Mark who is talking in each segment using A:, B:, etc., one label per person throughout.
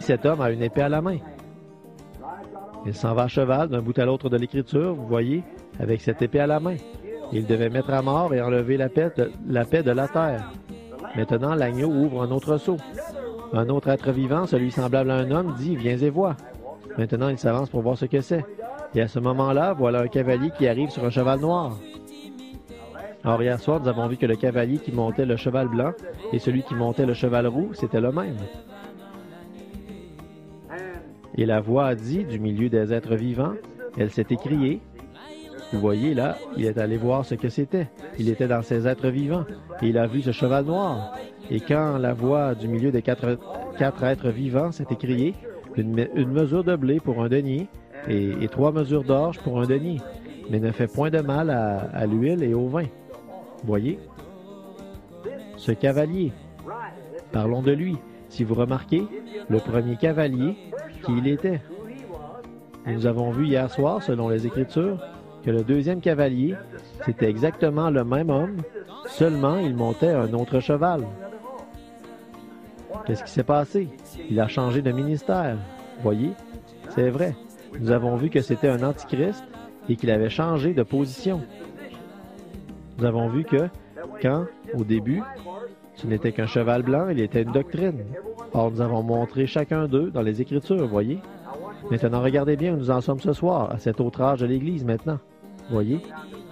A: cet homme a une épée à la main. Il s'en va à cheval d'un bout à l'autre de l'Écriture, vous voyez, avec cette épée à la main. Il devait mettre à mort et enlever la paix de la terre. Maintenant, l'agneau ouvre un autre seau. Un autre être vivant, celui semblable à un homme, dit « Viens et vois ». Maintenant, il s'avance pour voir ce que c'est. Et à ce moment-là, voilà un cavalier qui arrive sur un cheval noir. Or, hier soir, nous avons vu que le cavalier qui montait le cheval blanc et celui qui montait le cheval roux, c'était le même. Et la voix a dit, du milieu des êtres vivants, elle s'est écriée. Vous voyez là, il est allé voir ce que c'était. Il était dans ces êtres vivants et il a vu ce cheval noir. Et quand la voix du milieu des quatre êtres vivants s'est écriée, une mesure de blé pour un denier et 3 mesures d'orge pour un denier, mais ne fait point de mal à l'huile et au vin. Voyez? Ce cavalier, parlons de lui. Si vous remarquez, le premier cavalier, qui il était. Nous avons vu hier soir, selon les Écritures, que le deuxième cavalier, c'était exactement le même homme, seulement il montait un autre cheval. Qu'est-ce qui s'est passé? Il a changé de ministère. Voyez? C'est vrai. Nous avons vu que c'était un antichrist et qu'il avait changé de position. Nous avons vu que, quand, au début, ce n'était qu'un cheval blanc, il était une doctrine. Or, nous avons montré chacun d'eux dans les Écritures, voyez? Maintenant, regardez bien où nous en sommes ce soir, à cet autre âge de l'Église maintenant. Voyez?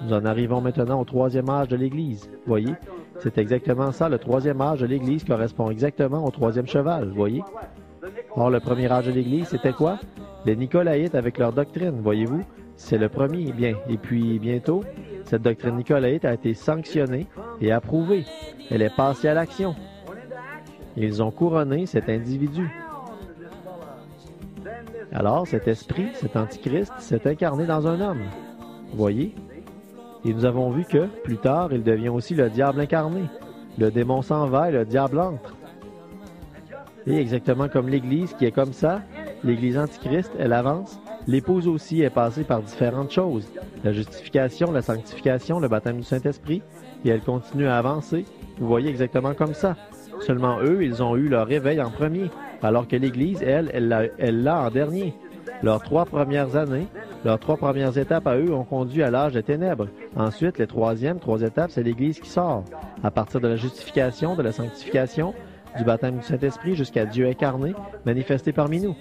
A: Nous en arrivons maintenant au 3e âge de l'Église. Voyez? C'est exactement ça, le 3e âge de l'Église correspond exactement au 3e cheval, voyez? Or, le premier âge de l'Église, c'était quoi? Les Nicolaïtes avec leur doctrine, voyez-vous? C'est le premier, bien. Et puis, bientôt, cette doctrine nicolaïte a été sanctionnée et approuvée. Elle est passée à l'action. Ils ont couronné cet individu. Alors, cet esprit, cet antichrist, s'est incarné dans un homme. Voyez? Et nous avons vu que, plus tard, il devient aussi le diable incarné. Le démon s'en va et le diable entre. Et exactement comme l'Église qui est comme ça, l'Église antichrist, elle avance. L'épouse aussi est passée par différentes choses. La justification, la sanctification, le baptême du Saint-Esprit. Et elle continue à avancer. Vous voyez exactement comme ça. Seulement eux, ils ont eu leur réveil en premier, alors que l'Église, elle l'a en dernier. Leurs 3 premières années, leurs 3 premières étapes à eux ont conduit à l'âge des ténèbres. Ensuite, les 3 étapes, c'est l'Église qui sort. À partir de la justification, de la sanctification, du baptême du Saint-Esprit jusqu'à Dieu incarné, manifesté parmi nous.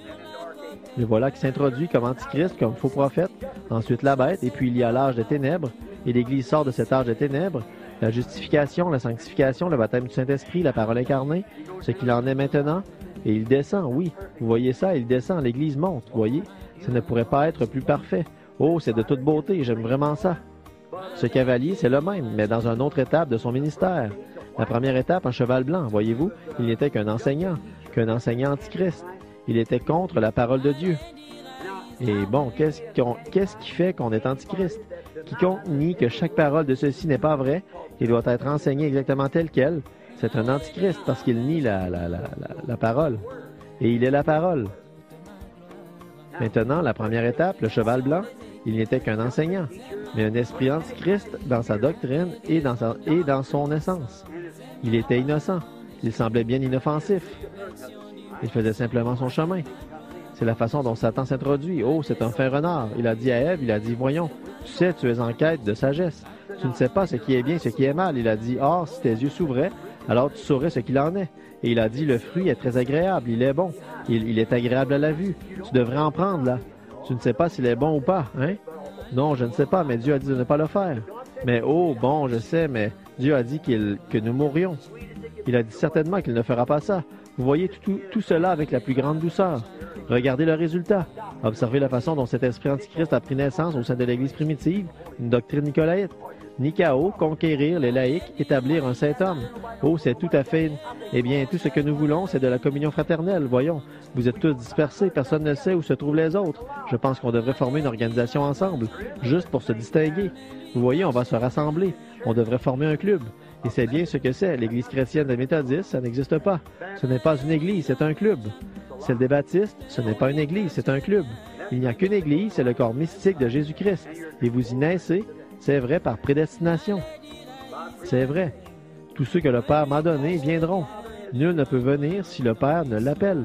A: Et voilà qui s'introduit comme antichrist, comme faux prophète. Ensuite, la bête, et puis il y a l'âge des ténèbres, et l'Église sort de cet âge des ténèbres. La justification, la sanctification, le baptême du Saint-Esprit, la parole incarnée, ce qu'il en est maintenant, et il descend, oui. Vous voyez ça, il descend, l'Église monte, vous voyez? Ça ne pourrait pas être plus parfait. Oh, c'est de toute beauté, j'aime vraiment ça. Ce cavalier, c'est le même, mais dans une autre étape de son ministère. La première étape, un cheval blanc, voyez-vous, il n'était qu'un enseignant antichrist. Il était contre la parole de Dieu. Et bon, qu'est-ce qui fait qu'on est antichrist? Quiconque nie que chaque parole de ceci n'est pas vraie et doit être enseignée exactement telle qu'elle, c'est un antichrist parce qu'il nie la parole. Et il est la parole. Maintenant, la première étape, le cheval blanc, il n'était qu'un enseignant, mais un esprit antichrist dans sa doctrine et dans son essence. Il était innocent. Il semblait bien inoffensif. Il faisait simplement son chemin. C'est la façon dont Satan s'introduit. Oh, c'est un fin renard. Il a dit à Ève, il a dit, voyons, tu sais, tu es en quête de sagesse. Tu ne sais pas ce qui est bien, ce qui est mal. Il a dit, or, si tes yeux s'ouvraient, alors tu saurais ce qu'il en est. Et il a dit, le fruit est très agréable, il est bon. Il est agréable à la vue. Tu devrais en prendre, là. Tu ne sais pas s'il est bon ou pas, hein? Non, je ne sais pas, mais Dieu a dit de ne pas le faire. Mais oh, bon, je sais, mais Dieu a dit que nous mourrions. Il a dit certainement qu'il ne fera pas ça. Vous voyez tout cela avec la plus grande douceur. Regardez le résultat. Observez la façon dont cet esprit antichrist a pris naissance au sein de l'Église primitive, une doctrine nicolaïte. Nikao, conquérir les laïcs, établir un saint homme. Oh, c'est tout à fait... Eh bien, tout ce que nous voulons, c'est de la communion fraternelle, voyons. Vous êtes tous dispersés, personne ne sait où se trouvent les autres. Je pense qu'on devrait former une organisation ensemble, juste pour se distinguer. Vous voyez, on va se rassembler. On devrait former un club. Et c'est bien ce que c'est. L'Église chrétienne des méthodistes, ça n'existe pas. Ce n'est pas une église, c'est un club. Celle des baptistes, ce n'est pas une église, c'est un club. Il n'y a qu'une église, c'est le corps mystique de Jésus-Christ. Et vous y naissez, c'est vrai, par prédestination. C'est vrai. Tous ceux que le Père m'a donnés viendront. Nul ne peut venir si le Père ne l'appelle.